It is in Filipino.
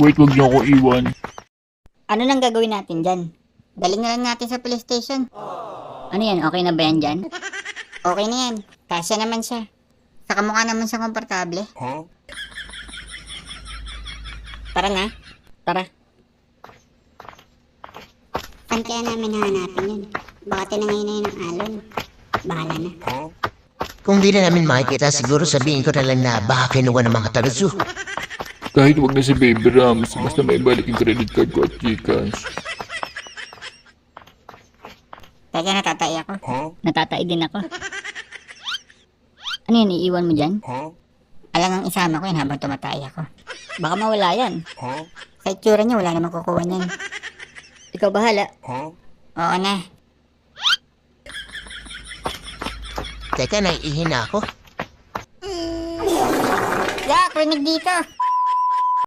Wait, wag niyo ako iwan. Ano nang gagawin natin dyan? Daling na lang natin sa police station. Ano yan? Okay na ba yan dyan? Okay na yan. Kasya naman siya. Sa kamukha naman siya komportable. Tara na. Tara. Saan kaya namin hahanapin yun? Baka tinangay na yun ng alon. Bahala na. Kung di na namin makikita, siguro sabihin ko na lang na baka kinuha ng mga taluso. Kahit wag na si Baby Rams, basta may balik yung credit card ko at Gcash. Teka, natatay ako. Natatay din ako. Ano yan? Iiwan mo dyan? Alam ang isama ko yun habang tumatay ako. Baka mawala yan. Sa itsura niya, wala namang kukuha niyan. Ikaw bahala. Oo na. Teka, naiihin na ako. Jack, rinig dito.